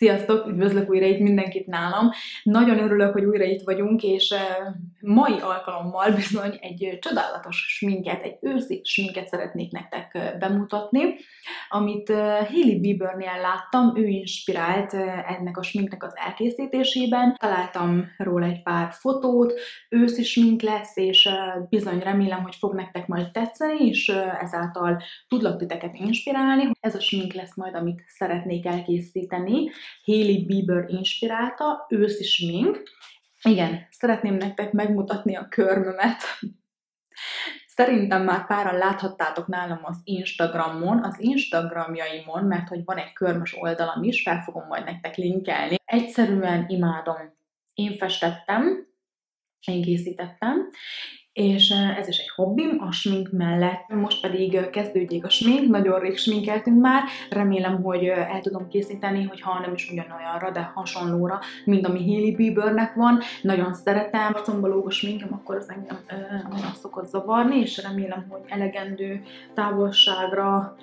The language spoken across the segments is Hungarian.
Sziasztok! Üdvözlök újra itt mindenkit nálam. Nagyon örülök, hogy újra itt vagyunk, és mai alkalommal bizony egy csodálatos sminket, egy őszi sminket szeretnék nektek bemutatni, amit Hailey Biebernél láttam, ő inspirált ennek a sminknek az elkészítésében. Találtam róla egy pár fotót, őszi smink lesz, és bizony remélem, hogy fog nektek majd tetszeni, és ezáltal tudlak titeket inspirálni. Ez a smink lesz majd, amit szeretnék elkészíteni. Hailey Bieber inspirálta, őszi smink. Igen, szeretném nektek megmutatni a körmömet. Szerintem már páran láthattátok nálam az Instagramon, az Instagramjaimon, mert hogy van egy körmös oldalam is, fel fogom majd nektek linkelni. Egyszerűen imádom. Én festettem, én készítettem, és ez is egy hobbim a smink mellett. Most pedig kezdődjék a smink, nagyon rég sminkeltünk már, remélem, hogy el tudom készíteni, hogyha nem is ugyanolyanra, de hasonlóra, mint ami Hailey Biebernek van. Nagyon szeretem, arcomba lóg a sminkem, akkor az engem nagyon szokott zavarni, és remélem, hogy elegendő távolságra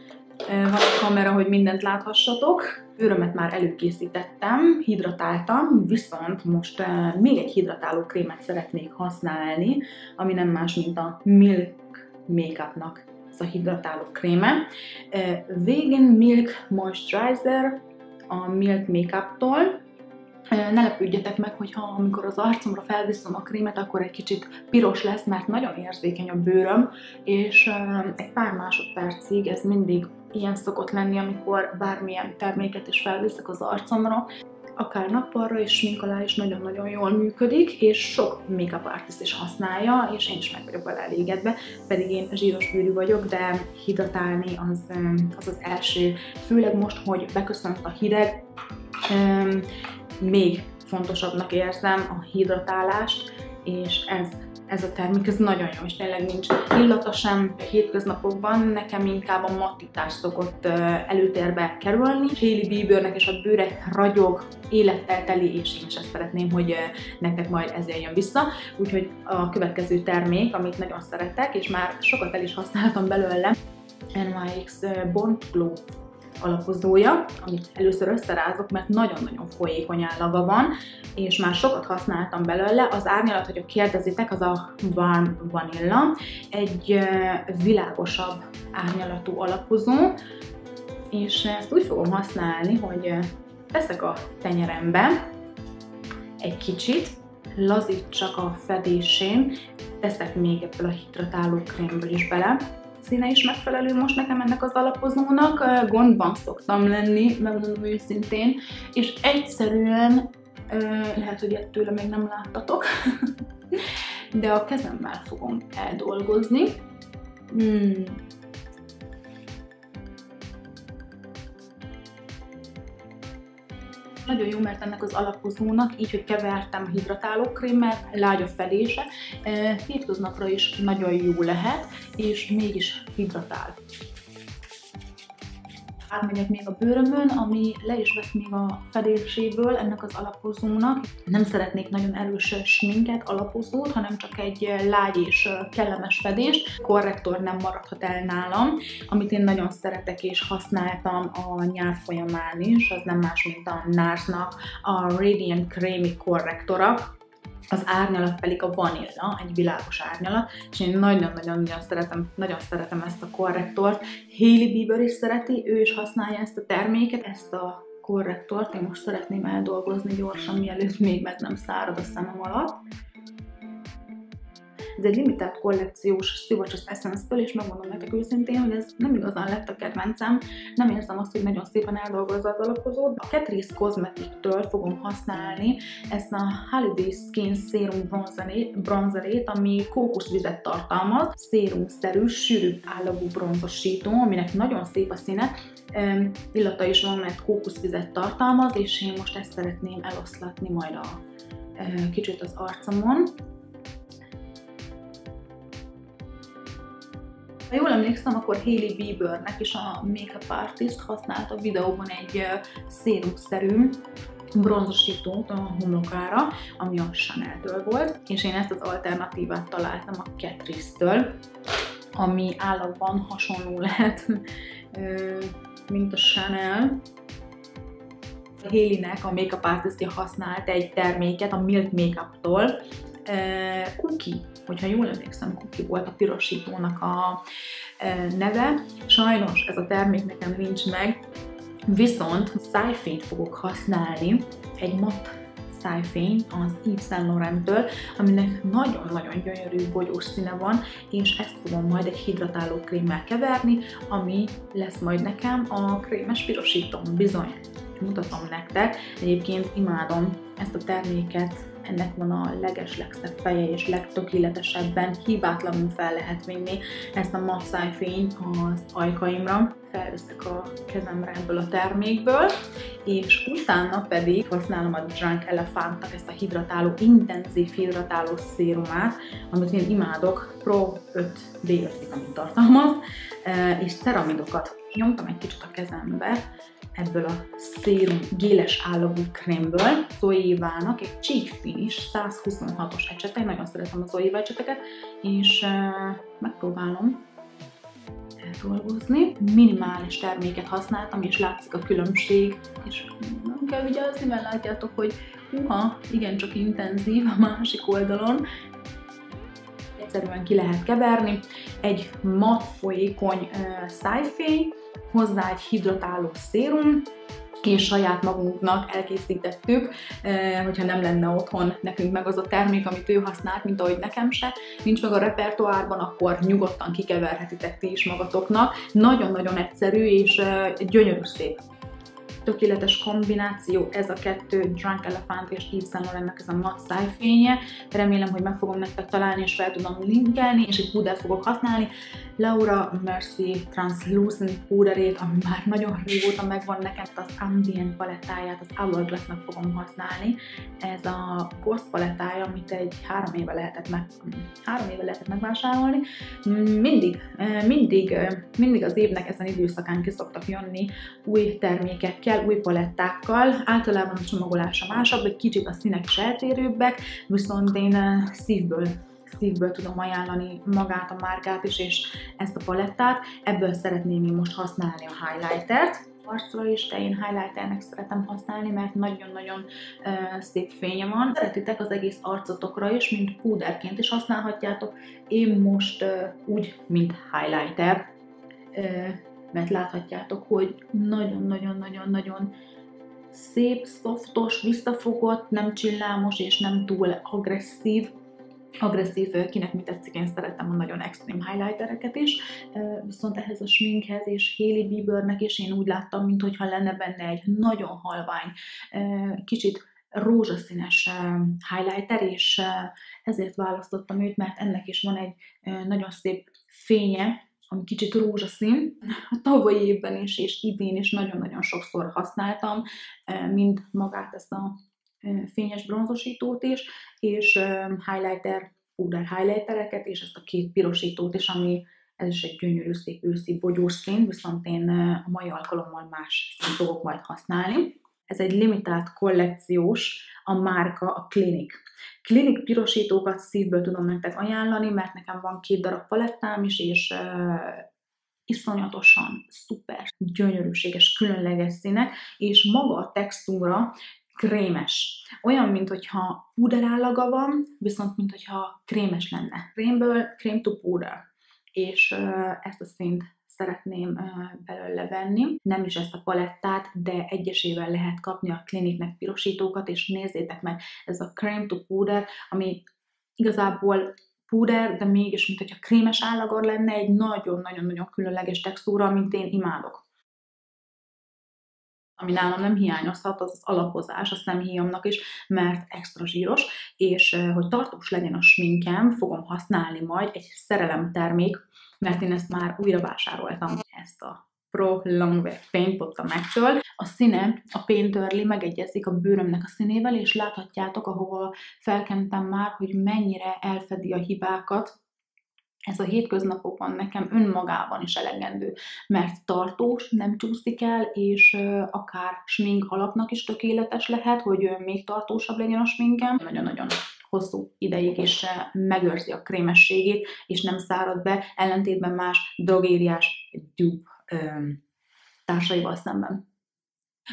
van a kamera, hogy mindent láthassatok. Bőrömet már előkészítettem, hidratáltam, viszont most még egy hidratáló krémet szeretnék használni, ami nem más, mint a Milk Makeupnak ez a hidratáló kréme. Vegan Milk Moisturizer a Milk Makeup-tól. Ne lepődjetek meg, hogyha amikor az arcomra felviszom a krémet, akkor egy kicsit piros lesz, mert nagyon érzékeny a bőröm, és egy pár másodpercig ez mindig ilyen szokott lenni, amikor bármilyen terméket is felviszek az arcomra. Akár nappalra és smink alá is nagyon-nagyon jól működik, és sok make-up artist is használja, és én is meg vagyok vele elégedve, pedig én zsíros bőrű vagyok, de hidratálni az első. Főleg most, hogy beköszönt a hideg, még fontosabbnak érzem a hidratálást, és ez a termék, ez nagyon jó, és tényleg nincs illata sem hétköznapokban, nekem inkább a mattítás szokott előtérbe kerülni. Hailey Biebernek és a bőre ragyog, élettel teli, és én is ezt szeretném, hogy nektek majd ez jön vissza. Úgyhogy a következő termék, amit nagyon szeretek, és már sokat el is használtam belőle, NYX Born to Glow alapozója, amit először összerázok, mert nagyon-nagyon folyékony állaga van, és már sokat használtam belőle. Az árnyalat, hogyha kérdezitek, az a Warm Vanilla, egy világosabb árnyalatú alapozó, és ezt úgy fogom használni, hogy teszek a tenyerembe egy kicsit, lazítsak a fedésén, teszek még ebből a hidratáló krémből is bele. Színe is megfelelő most nekem ennek az alapozónak, gondban szoktam lenni, megmondom őszintén, és egyszerűen, lehet, hogy ettől még nem láttatok, de a kezemmel fogom eldolgozni. Nagyon jó, mert ennek az alapozónak, így, hogy kevertem a hidratálókrémmel, lágy a fedése, hétköznapra is nagyon jó lehet, és mégis hidratál. Átmegyek még a bőrömön, ami le is vesz még a fedéséből ennek az alapozónak. Nem szeretnék nagyon erős sminket, alapozót, hanem csak egy lágy és kellemes fedést. Korrektor nem maradhat el nálam, amit én nagyon szeretek és használtam a nyár folyamán is, az nem más, mint a NARS-nak a Radiant Creamy korrektora. Az árnyalat pedig a Vanilla, egy világos árnyalat, és én nagyon szeretem ezt a korrektort. Hailey Bieber is szereti, ő is használja ezt a terméket, ezt a korrektort. Én most szeretném eldolgozni gyorsan, mielőtt még meg nem szárad a szemem alatt. Ez egy limitált kollekciós szivacs az Essence-től, és megmondom nektek őszintén, hogy ez nem igazán lett a kedvencem. Nem érzem azt, hogy nagyon szépen eldolgozza az alapozót. A Catrice Cosmetics-től fogom használni ezt a Holiday Skin Serum bronzerét, ami kókuszvizet tartalmaz. Szérumszerű, sűrűbb állagú bronzosító, aminek nagyon szép a színe. Illata is van, mert kókuszvizet tartalmaz, és én most ezt szeretném eloszlatni majd kicsit az arcomon. Ha jól emlékszem, akkor Hailey Biebernek is a make-up artist használt a videóban egy szérumszerű bronzosítót a homlokára, ami a Chanel-től volt, és én ezt az alternatívát találtam a Catrice-től, ami állagban hasonló lehet, mint a Chanel. Hailey-nek, a make-up artistja használt egy terméket a Milk Makeup-tól. Cookie, hogyha jól emlékszem, Cookie volt a pirosítónak a neve. Sajnos ez a termék nekem nincs meg, viszont szájfényt fogok használni, egy matt szájfény az Yves Saint Laurent-től, aminek nagyon-nagyon gyönyörű bogyós színe van, és ezt fogom majd egy hidratáló krémmel keverni, ami lesz majd nekem a krémes pirosítóm. Bizony, mutatom nektek. Egyébként imádom ezt a terméket, ennek van a legeslegszebb feje, és legtökéletesebben, hibátlanul fel lehet vinni ezt a matt szájfényt az ajkaimra. Felveszek a kezemre ebből a termékből, és utána pedig használom a Drunk Elephantnak ezt a hidratáló, intenzív hidratáló szérumát, amit én imádok, Pro 5 B5 vitamin tartalmaz, és ceramidokat. Nyomtam egy kicsit a kezembe ebből a szérum géles állagú krémből, Zoeva-nak egy Cheek Finish 126-os ecsettel, nagyon szeretem a Zoeva ecseteket, és megpróbálom eldolgozni. Minimális terméket használtam, és látszik a különbség, és nem kell vigyázni, mert látjátok, hogy igencsak intenzív a másik oldalon. Egyszerűen ki lehet keverni. Egy matt folyékony szájfény, hozzá egy hidratáló szérum, és saját magunknak elkészítettük, hogyha nem lenne otthon nekünk meg az a termék, amit ő használt, mint ahogy nekem se, nincs meg a repertoárban, akkor nyugodtan kikeverhetitek ti is magatoknak. Nagyon-nagyon egyszerű és gyönyörű szép. Tökéletes kombináció ez a kettő, Drunk Elephant és Yves Saint Laurentnek ez a matt szájfénye. Remélem, hogy meg fogom nektek találni, és fel tudom linkelni, és egy púdert fogok használni. Laura Mercier Translucent púderét, ami már nagyon régóta megvan nekem, az Ambient palettáját, az Hourglass-nak fogom használni. Ez a Ghost palettája, amit egy 3 éve lehetett megvásárolni. Mindig az évnek ezen időszakán ki szoktak jönni új termékekkel, új palettákkal. Általában a csomagolása másabb, egy kicsit a színek is eltérőbbek, viszont én szívből tudom ajánlani magát a márkát is, és ezt a palettát. Ebből szeretném én most használni a highlightert. Arcra is, de én highlighternek szeretem használni, mert nagyon-nagyon szép fénye van. Szeretitek az egész arcotokra is, mint púderként is használhatjátok. Én most úgy, mint highlighter, mert láthatjátok, hogy nagyon-nagyon-nagyon szép, szoftos, visszafogott, nem csillámos és nem túl agresszív, kinek mi tetszik, én szeretem a nagyon extrém highlightereket is, viszont ehhez a sminkhez és Hailey Biebernek is én úgy láttam, mintha lenne benne egy nagyon halvány, kicsit rózsaszínes highlighter, és ezért választottam őt, mert ennek is van egy nagyon szép fénye, ami kicsit rózsaszín. A tavalyi évben is és idén is nagyon-nagyon sokszor használtam, mind magát ezt a fényes bronzosítót is, és highlighter, púder highlightereket, és ezt a 2 pirosítót is, ami ez is egy gyönyörű szép őszi bogyós szín, viszont én a mai alkalommal más színt fogok majd használni. Ez egy limitált kollekciós, a márka a Clinique. Clinique pirosítókat szívből tudom nektek ajánlani, mert nekem van 2 darab palettám is, és iszonyatosan szuper, gyönyörűséges, különleges színek, és maga a textúra krémes. Olyan, mintha púderállaga van, viszont mintha krémes lenne. Krémből krém to púder. És ezt a színt szeretném belőle venni. Nem is ezt a palettát, de egyesével lehet kapni a Clinique-nek pirosítókat, és nézzétek meg, ez a cream to púder, ami igazából púder, de mégis, mintha krémes állaga lenne, egy nagyon-nagyon-nagyon különleges textúra, amit én imádok. Ami nálam nem hiányozhat, az az alapozás a szemhíjamnak is, mert extra zsíros, és hogy tartós legyen a sminkem, fogom használni majd egy szerelemtermék, mert én ezt már újra vásároltam, ezt a Pro Longwear Paint Pot a MAC-től. A színe, a Painterly megegyezik a bőrömnek a színével, és láthatjátok, ahova felkentem már, hogy mennyire elfedi a hibákat. Ez a hétköznapokban nekem önmagában is elegendő, mert tartós, nem csúszik el, és akár smink alapnak is tökéletes lehet, hogy még tartósabb legyen a sminkem. Nagyon-nagyon hosszú ideig is megőrzi a krémességét, és nem szárad be, ellentétben más drogériás dupe társaival szemben.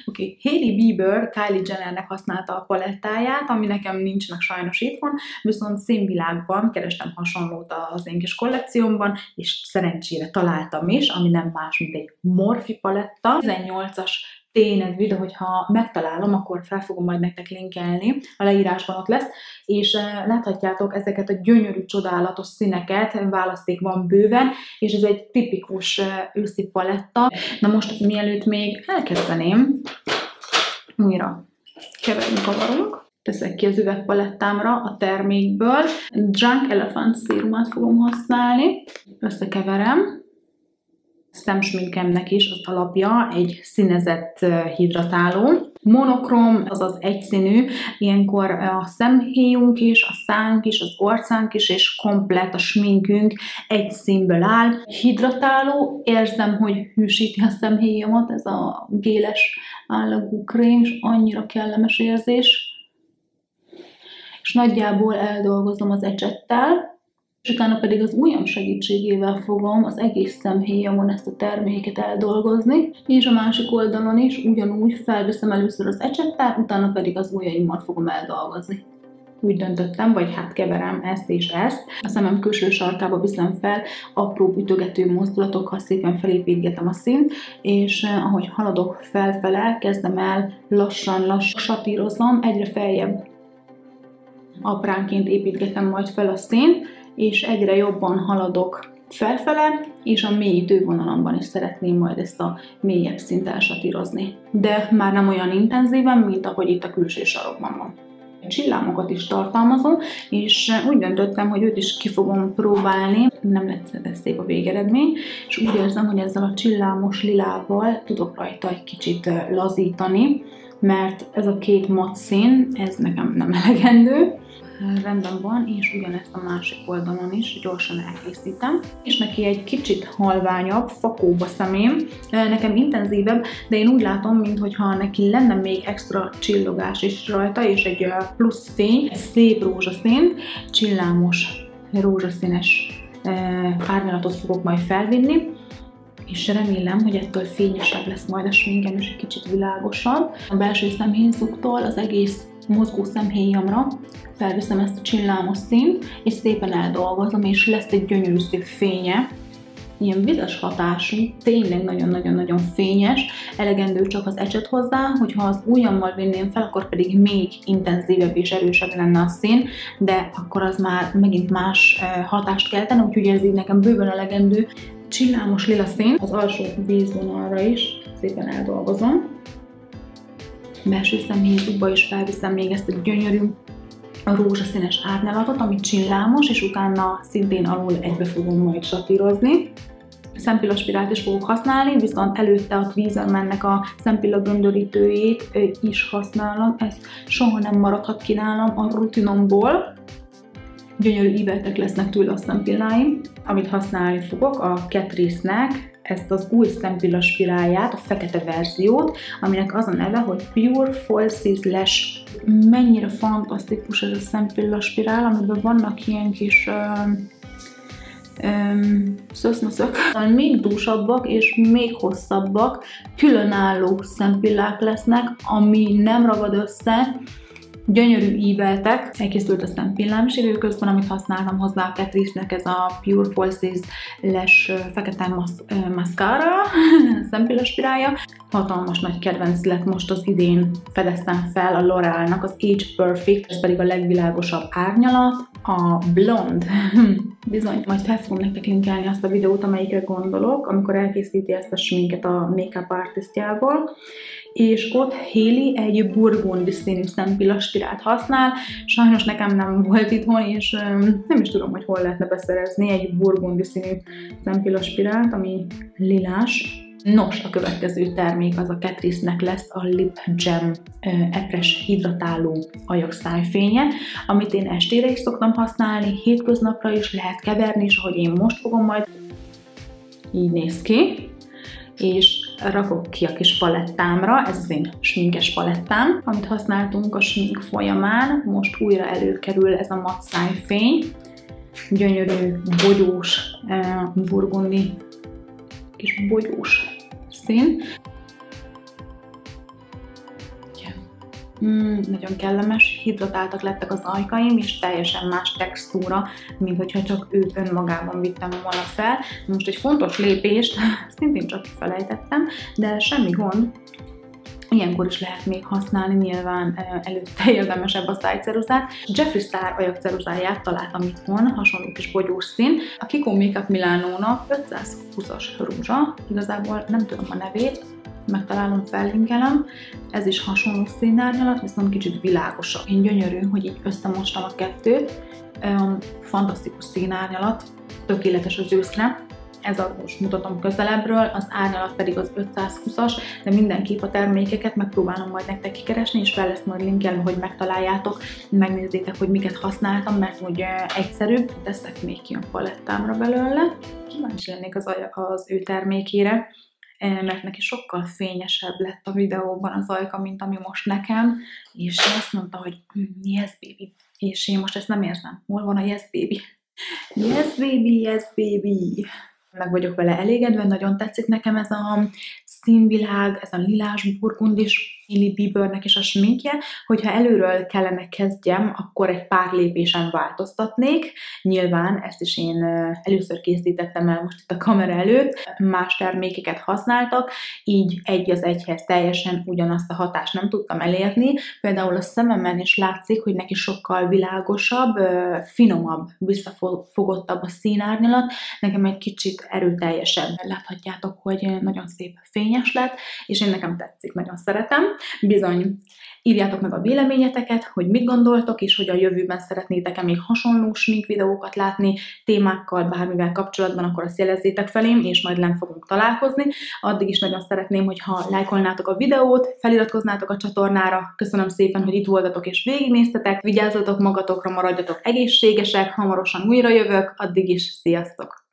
Oké, Hailey Bieber Kylie Jennernek használta a palettáját, ami nekem nincs meg sajnos itthon, viszont színvilágban kerestem hasonlót az én kis kollekciómban, és szerencsére találtam is, ami nem más, mint egy Morphe paletta. 18-as T-nevű, de hogyha megtalálom, akkor fel fogom majd nektek linkelni, a leírásban ott lesz, és láthatjátok ezeket a gyönyörű, csodálatos színeket, választék van bőven, és ez egy tipikus őszi paletta. Na most, mielőtt még elkezdeném, újra kavarunk, teszek ki az üvegpalettámra a termékből. Drunk Elephant szérumát fogom használni, összekeverem. Szemsminkemnek is az alapja egy színezett hidratáló. Monokrom, azaz egyszínű, ilyenkor a szemhéjunk is, a szánk is, az orcánk is, és komplett a sminkünk egy színből áll. Hidratáló, érzem, hogy hűsíti a szemhéjamat, ez a géles állagú krém, és annyira kellemes érzés. És nagyjából eldolgozom az ecsettel, és utána pedig az ujjam segítségével fogom az egész szemhéjamon ezt a terméket eldolgozni, és a másik oldalon is ugyanúgy felveszem először az ecsettel, utána pedig az ujjaimmal fogom eldolgozni. Úgy döntöttem, vagy hát keverem ezt és ezt. A szemem külső sarkába viszem fel apró ütögető mozdulatokkal, szépen felépítgetem a színt, és ahogy haladok felfele, kezdem el lassan satírozom, egyre feljebb apránként építgetem majd fel a színt, és egyre jobban haladok felfele, és a mélyítő vonalamban is szeretném majd ezt a mélyebb szint elsatírozni. De már nem olyan intenzíven, mint ahogy itt a külső sarokban van. Csillámokat is tartalmazom, és úgy döntöttem, hogy őt is ki fogom próbálni. Nem lett szép a végeredmény, és úgy érzem, hogy ezzel a csillámos lilával tudok rajta egy kicsit lazítani, mert ez a két mat szín, ez nekem nem elegendő. Rendben van, és ugyanezt a másik oldalon is gyorsan elkészítem. És neki egy kicsit halványabb, fakóbb a szemém, nekem intenzívebb, de én úgy látom, mintha neki lenne még extra csillogás is rajta, és egy plusz fény, egy szép rózsaszín, csillámos rózsaszínes árnyalatot fogok majd felvinni, és remélem, hogy ettől fényesebb lesz majd a sminkem, és egy kicsit világosabb. A belső szemhéjzuktól az egész mozgó szemhéjamra felveszem ezt a csillámos színt, és szépen eldolgozom, és lesz egy gyönyörű szép fénye. Ilyen vizes hatású, tényleg nagyon-nagyon-nagyon fényes, elegendő csak az ecset hozzá, hogyha az ujjammal vinném fel, akkor pedig még intenzívebb és erősebb lenne a szín, de akkor az már megint más hatást keltene, úgyhogy ez így nekem bőven elegendő. Csillámos lila szín, az alsó vízvonalra is szépen eldolgozom. Belső szemhéjukba is felviszem még ezt a gyönyörű rózsaszínes árnyalatot, ami csillámos, és utána szintén alul egybe fogom majd satírozni. Szempillaspirált is fogok használni, viszont előtte a Tweezermannek a szempilla göndörítőjét is használom. Ez soha nem maradhat ki nálam a rutinomból. Gyönyörű íveltek lesznek tőle a szempilláim. Amit használni fogok, a Catrice-nek ezt az új szempillaspirálját, a fekete verziót, aminek az a neve, hogy Pure Falsies Lash. Mennyire fantasztikus ez a szempillaspirál, amiben vannak ilyen kis szöszmöszök, még dúsabbak és még hosszabbak, különálló szempillák lesznek, ami nem ragad össze. Gyönyörű íveltek, elkészült a szempillám is időközben, amit használtam hozzá a Catrice-nek, ez a Pure Falsies Lash fekete mascara szempillaspirálja. Hatalmas nagy kedvenc lett most az idén, fedeztem fel a L'Oreal-nak az Age Perfect, ez pedig a legvilágosabb árnyalat, a Blonde. Bizony, majd fel fogom nektek linkelni azt a videót, amelyikre gondolok, amikor elkészíti ezt a sminket a make-up artistjából. És ott Hailey egy burgundi színű szempillaspirált használ. Sajnos nekem nem volt itthon, és nem is tudom, hogy hol lehetne beszerezni egy burgundi színű szempillaspirált, ami lilás. Nos, a következő termék az a Catrice-nek lesz a Lip Gem epres hidratáló ajakszájfénye, amit én estére is szoktam használni, hétköznapra is lehet keverni, és ahogy én most fogom majd, így néz ki. És rakok ki a kis palettámra, ez az én sminkes palettám, amit használtunk a smink folyamán, most újra előkerül ez a matt szájfény, gyönyörű, bogyós, burgundi, kis bogyós szín. Nagyon kellemes, hidratáltak lettek az ajkaim, és teljesen más textúra, mint hogyha csak őt önmagában vittem volna fel. Most egy fontos lépést, szintén csak felejtettem, de semmi gond. Ilyenkor is lehet még használni, nyilván előtte érdemesebb a szájceruzát. Jeffree Star ajakceruzáját találtam itthon, hasonló kis bogyós szín. A Kiko Makeup Milano-nak 520-as rózsa, igazából nem tudom a nevét, megtalálom, fellinkelem. Ez is hasonló színárnyalat, viszont kicsit világosabb. Én gyönyörű, hogy így összemostam a kettőt. Fantasztikus színárnyalat, tökéletes az őszre. Ez a most mutatom közelebbről, az árnyalat pedig az 520-as, de mindenképp a termékeket megpróbálom majd nektek kikeresni, és fel lesz majd linkelve, hogy megtaláljátok, megnézzétek, hogy miket használtam, mert úgy egyszerűbb, teszek még ki a palettámra belőle. Kíváncsi lennék az ő termékére, mert neki sokkal fényesebb lett a videóban az ajka, mint ami most nekem, és azt mondta, hogy yes baby, és én most ezt nem érzem. Hol van a yes baby? Yes baby, yes baby! Meg vagyok vele elégedve, nagyon tetszik nekem ez a színvilág, ez a lilás burgundis, Hailey Biebernek is a sminkje. Hogyha előről kellene kezdjem, akkor egy pár lépésen változtatnék. Nyilván ezt is én először készítettem el most itt a kamera előtt, más termékeket használtak, így egy az egyhez teljesen ugyanazt a hatást nem tudtam elérni. Például a szememen is látszik, hogy neki sokkal világosabb, finomabb, visszafogottabb a színárnyalat, nekem egy kicsit erőteljesebb. Láthatjátok, hogy nagyon szép fényes lett, és én nekem tetszik, nagyon szeretem. Bizony, írjátok meg a véleményeteket, hogy mit gondoltok, és hogy a jövőben szeretnétek-e még hasonló smink videókat látni, témákkal, bármivel kapcsolatban, akkor azt jelezzétek felém, és majd lent fogunk találkozni. Addig is nagyon szeretném, hogyha lájkolnátok a videót, feliratkoznátok a csatornára. Köszönöm szépen, hogy itt voltatok és végignéztetek. Vigyázzatok magatokra, maradjatok egészségesek, hamarosan újra jövök, addig is sziasztok!